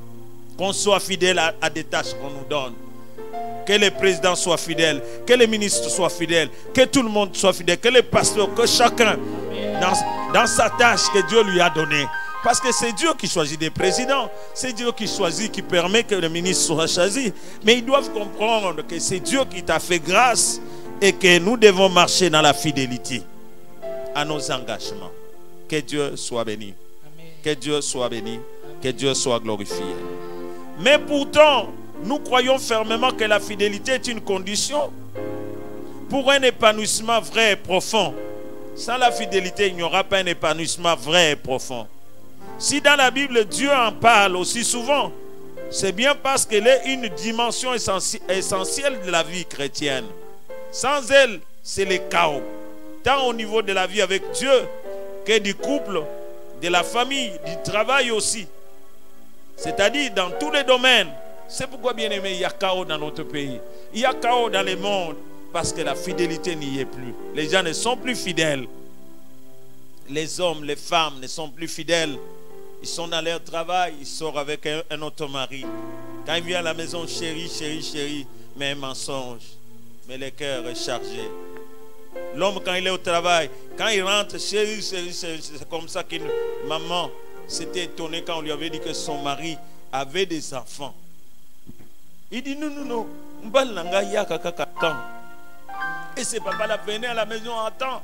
Qu'on soit fidèle à des tâches qu'on nous donne. Que les présidents soient fidèles, que les ministres soient fidèles, que tout le monde soit fidèle, que les pasteurs, que chacun dans sa tâche que Dieu lui a donnée. Parce que c'est Dieu qui choisit des présidents, c'est Dieu qui choisit, qui permet que les ministres soient choisis. Mais ils doivent comprendre que c'est Dieu qui t'a fait grâce et que nous devons marcher dans la fidélité à nos engagements. Que Dieu soit béni. Amen. Que Dieu soit béni. Amen. Que Dieu soit glorifié. Mais pourtant, nous croyons fermement que la fidélité est une condition pour un épanouissement vrai et profond. Sans la fidélité, il n'y aura pas un épanouissement vrai et profond. Si dans la Bible, Dieu en parle aussi souvent, c'est bien parce qu'elle est une dimension essentielle de la vie chrétienne. Sans elle, c'est le chaos. Tant au niveau de la vie avec Dieu que du couple, de la famille, du travail aussi. C'est-à-dire dans tous les domaines. C'est pourquoi, bien aimé, il y a chaos dans notre pays. Il y a chaos dans le monde parce que la fidélité n'y est plus. Les gens ne sont plus fidèles. Les hommes, les femmes ne sont plus fidèles. Ils sont dans leur travail, ils sortent avec un autre mari. Quand il vient à la maison, chérie, chérie, chérie, mais un mensonge. Mais le cœur est chargé. L'homme, quand il est au travail, quand il rentre, chérie, chérie, chérie, c'est comme ça qu'une maman s'était étonnée quand on lui avait dit que son mari avait des enfants. Il dit non. Et c'est papa là, venez à la maison, attends.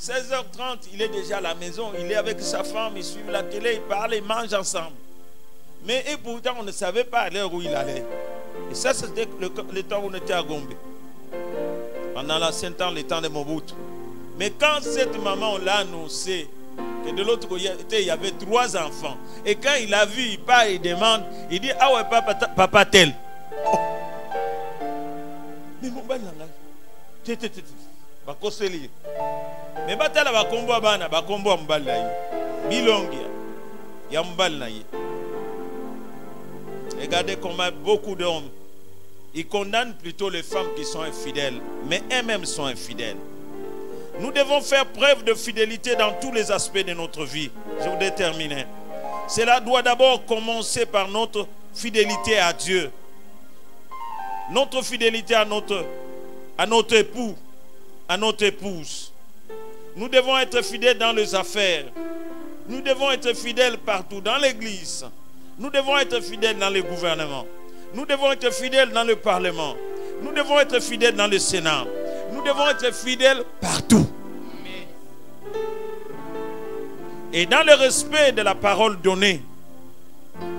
16h30, il est déjà à la maison, il est avec sa femme, ils suivent la télé, ils parlent, ils mangent ensemble. Mais et pourtant, on ne savait pas à l'heure où il allait. Et ça, c'était le temps où on était à Gombe. Pendant l'ancien temps, le temps de Mobutu. Mais quand cette maman l'a annoncé, que de l'autre côté, il y avait 3 enfants. Et quand il a vu, il part, il demande, il dit, ah ouais, papa tel. Oh. Mais mon bal n'a pas de mais batala ba kombo bana ba kombo mbala yi bilongi ya mbala yi. Regardez comment beaucoup d'hommes ils condamnent plutôt les femmes qui sont infidèles, mais elles-mêmes sont infidèles. Nous devons faire preuve de fidélité dans tous les aspects de notre vie. Je voudrais terminer. Cela doit d'abord commencer par notre fidélité à Dieu, notre fidélité à notre époux, à notre épouse. Nous devons être fidèles dans les affaires. Nous devons être fidèles partout, dans l'église. Nous devons être fidèles dans le gouvernement. Nous devons être fidèles dans le Parlement. Nous devons être fidèles dans le Sénat. Nous devons être fidèles partout. Et dans le respect de la parole donnée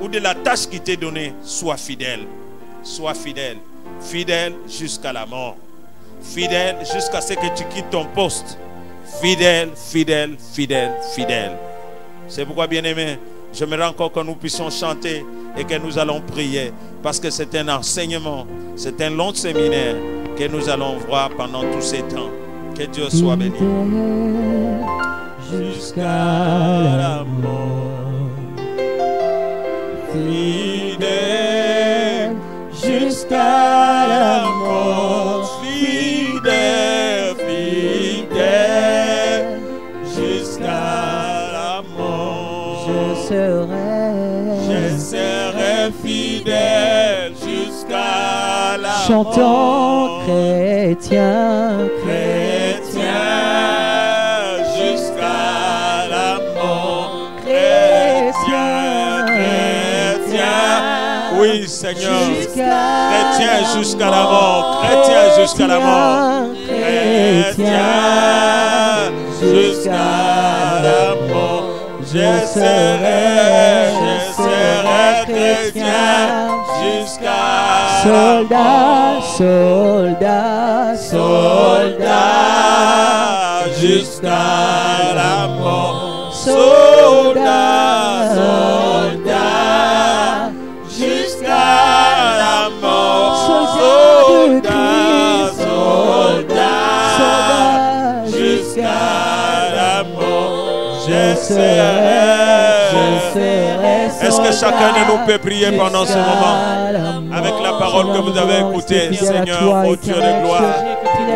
ou de la tâche qui t'est donnée, sois fidèle. Sois fidèle. Fidèle jusqu'à la mort. Fidèle jusqu'à ce que tu quittes ton poste. Fidèle, fidèle, fidèle, fidèle. C'est pourquoi, bien-aimés, j'aimerais encore que nous puissions chanter et que nous allons prier. Parce que c'est un enseignement, c'est un long séminaire que nous allons voir pendant tous ces temps. Que Dieu soit béni. Jusqu'à la mort. Fidèle Jusqu'à la mort. Fidèle, fidèle, jusqu'à la mort. Je serai fidèle jusqu'à la mort. Chantons chrétien, Chrétien, jusqu'à la mort. chrétien, Chrétien, oui Seigneur. Chrétien jusqu'à jusqu'à la mort. Chrétien jusqu'à la mort. chrétien, Jusqu'à la mort. Je serai chrétien jusqu'à la soldat, mort. soldat, Soldat jusqu'à la mort. Soldat, soldat jusqu'à la mort. Soldat, soldat jusqu'à la mort. Je serai. Est-ce que chacun de nous peut prier pendant ce moment avec la parole que vous avez écoutée, Seigneur, au Dieu de gloire?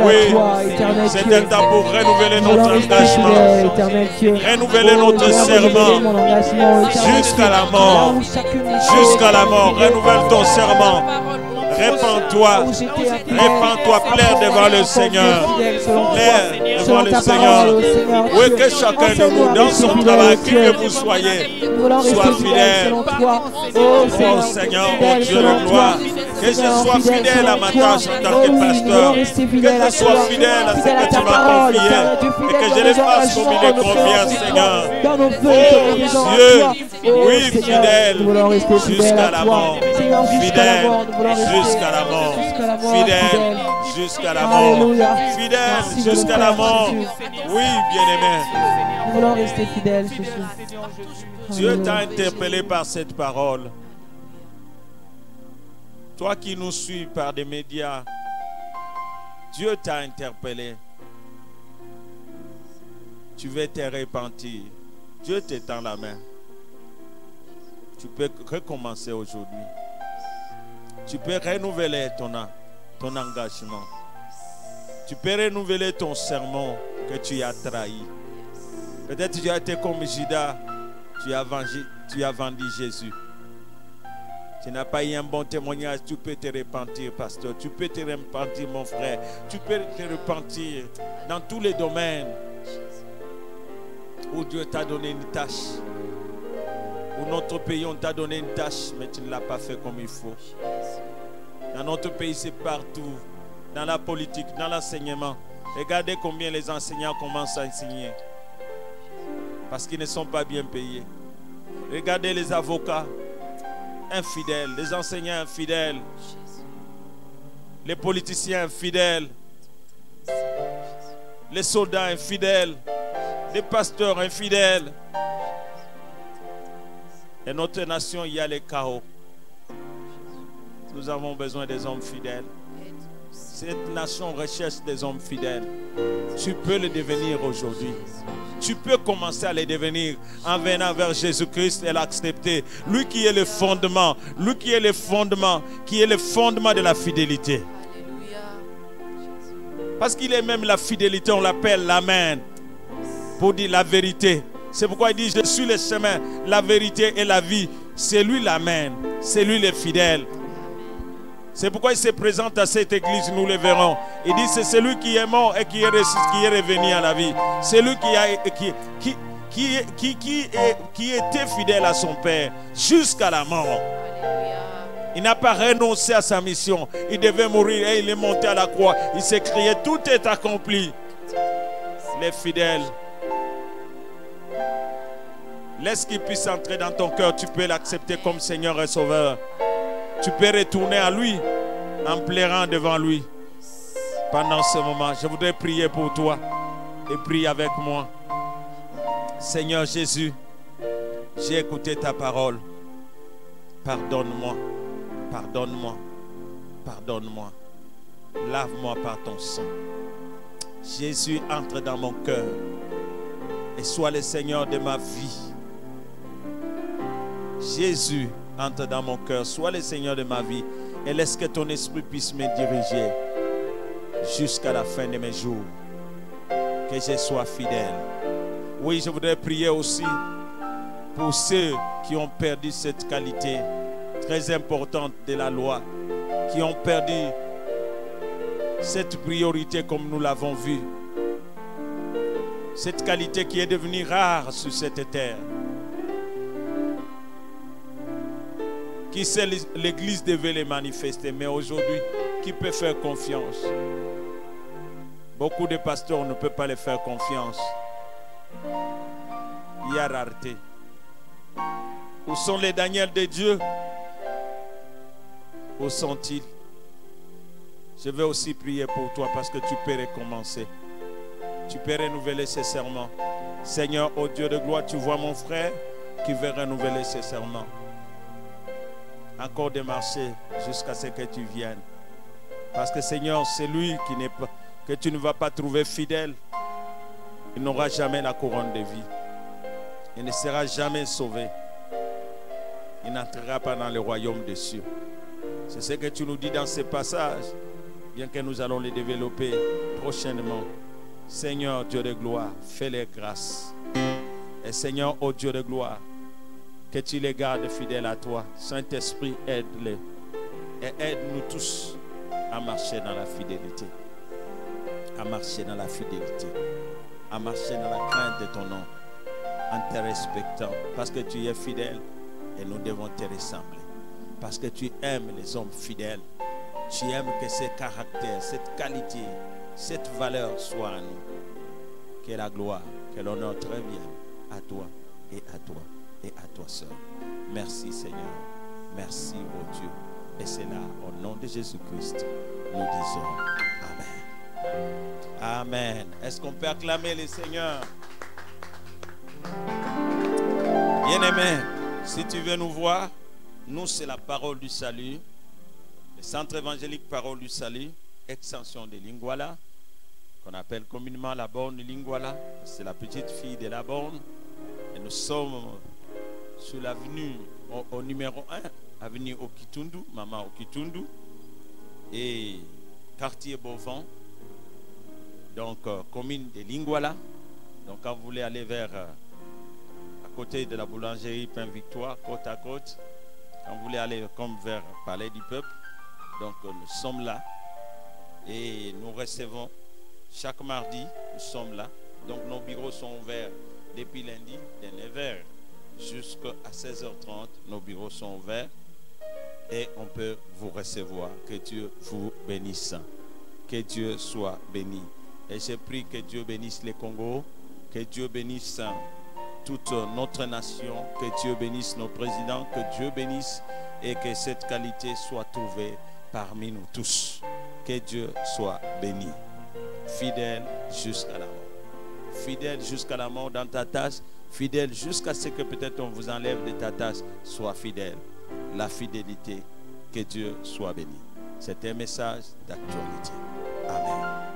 Oui, c'est un temps pour renouveler notre engagement, renouveler notre serment jusqu'à la mort. Jusqu'à la mort, renouvelle ton serment. Répands-toi, répands-toi, plaire devant le Seigneur. Plaire devant le Seigneur. Oui, que chacun de nous, dans son travail, qui que vous soyez, soit fidèle. Oh Seigneur, oh Dieu de gloire, que je sois fidèle à ma tâche en tant que pasteur. Que je sois fidèle à ce que tu m'as confié. Et que je le fasse comme il est convient, Seigneur. Oh Dieu, oui, fidèle jusqu'à la mort. Fidèle jusqu'à la mort. Fidèle jusqu'à la mort. Fidèle jusqu'à la mort. Oui, bien-aimé. Nous voulons rester fidèles, Jésus. Dieu t'a interpellé par cette parole. Toi qui nous suis par des médias, Dieu t'a interpellé. Tu veux te repentir. Dieu t'étend la main. Tu peux recommencer aujourd'hui. Tu peux renouveler ton engagement. Tu peux renouveler ton serment que tu as trahi. Peut-être tu as été comme Judas. Tu as vendu Jésus. Tu n'as pas eu un bon témoignage. Tu peux te repentir, pasteur. Tu peux te repentir, mon frère. Tu peux te repentir dans tous les domaines où Dieu t'a donné une tâche. Où notre pays, on t'a donné une tâche, mais tu ne l'as pas fait comme il faut. Dans notre pays, c'est partout. Dans la politique, dans l'enseignement. Regardez combien les enseignants commencent à enseigner. Parce qu'ils ne sont pas bien payés. Regardez les avocats infidèles, les enseignants infidèles. les politiciens infidèles, les soldats infidèles, les pasteurs infidèles. Et notre nation, il y a les chaos. Nous avons besoin des hommes fidèles. Cette nation recherche des hommes fidèles. Tu peux le devenir aujourd'hui. Tu peux commencer à les devenir en venant vers Jésus-Christ et l'accepter. Lui qui est le fondement, lui qui est le fondement, qui est le fondement de la fidélité. Parce qu'il est même la fidélité, on l'appelle l'Amen. Pour dire la vérité. C'est pourquoi il dit, je suis le chemin, la vérité et la vie. C'est lui l'Amen. C'est lui le fidèle. C'est pourquoi il se présente à cette église, nous le verrons. Il dit, c'est celui qui est mort et qui est revenu à la vie. C'est lui qui était fidèle à son Père jusqu'à la mort. Il n'a pas renoncé à sa mission. Il devait mourir et il est monté à la croix. Il s'est crié, tout est accompli. Les fidèles. Laisse qu'il puisse entrer dans ton cœur. Tu peux l'accepter comme Seigneur et Sauveur. Tu peux retourner à lui en pleurant devant lui. Pendant ce moment, je voudrais prier pour toi et prie avec moi. Seigneur Jésus, j'ai écouté ta parole. Pardonne-moi, pardonne-moi, pardonne-moi. Lave-moi par ton sang. Jésus, entre dans mon cœur et sois le Seigneur de ma vie. Jésus, entre dans mon cœur, sois le Seigneur de ma vie et laisse que ton esprit puisse me diriger jusqu'à la fin de mes jours. Que je sois fidèle. Oui, je voudrais prier aussi pour ceux qui ont perdu cette qualité très importante de la loi, qui ont perdu cette priorité comme nous l'avons vu. Cette qualité qui est devenue rare sur cette terre. Qui sait l'Église devait les manifester, mais aujourd'hui, qui peut faire confiance? Beaucoup de pasteurs ne peuvent pas les faire confiance. Il y a rareté. Où sont les Daniel de Dieu? Où sont-ils? Je vais aussi prier pour toi parce que tu peux recommencer. Tu peux renouveler ses serments. Seigneur, ô Dieu de gloire, tu vois mon frère qui veut renouveler ses serments. Encore de marcher jusqu'à ce que tu viennes. Parce que Seigneur, c'est lui qui n'est pas, que tu ne vas pas trouver fidèle. Il n'aura jamais la couronne de vie. Il ne sera jamais sauvé. Il n'entrera pas dans le royaume des cieux. C'est ce que tu nous dis dans ces passages, bien que nous allons les développer prochainement. Seigneur Dieu de gloire, fais-les grâces. Et Seigneur, ô Dieu de gloire, que tu les gardes fidèles à toi. Saint-Esprit, aide-les. Et aide-nous tous à marcher dans la fidélité. À marcher dans la fidélité. À marcher dans la crainte de ton nom. En te respectant. Parce que tu es fidèle et nous devons te ressembler. Parce que tu aimes les hommes fidèles. Tu aimes que ce caractère, cette qualité, cette valeur soit à nous. Que la gloire, que l'honneur te revienne à toi et à toi. Et à toi seul. Merci Seigneur. Merci ô Dieu. Et c'est là, au nom de Jésus-Christ, nous disons Amen. Amen. Est-ce qu'on peut acclamer le Seigneur? Bien-aimé, si tu veux nous voir, nous c'est la parole du salut. Le centre évangélique Parole du Salut, extension de Lingwala, qu'on appelle communément la borne de Lingwala. C'est la petite fille de la borne. Et nous sommes sur l'avenue au numéro 1, avenue Okitundu, Maman Okitundu, et quartier Beauvant, donc commune de Lingwala. Donc quand vous voulez aller vers, à côté de la boulangerie Pain Victoire, côte à côte, quand vous voulez aller comme vers Palais du Peuple, donc nous sommes là et nous recevons chaque mardi, nous sommes là. Donc nos bureaux sont ouverts depuis lundi de 9h jusqu'à 16h30, nos bureaux sont ouverts et on peut vous recevoir. Que Dieu vous bénisse. Que Dieu soit béni. Et je prie que Dieu bénisse le Congo, que Dieu bénisse toute notre nation, que Dieu bénisse nos présidents, que Dieu bénisse et que cette qualité soit trouvée parmi nous tous. Que Dieu soit béni. Fidèle jusqu'à la mort. Fidèle jusqu'à la mort dans ta tâche. Fidèle jusqu'à ce que peut-être on vous enlève de ta tâche. Sois fidèle. La fidélité. Que Dieu soit béni. C'est un message d'actualité. Amen.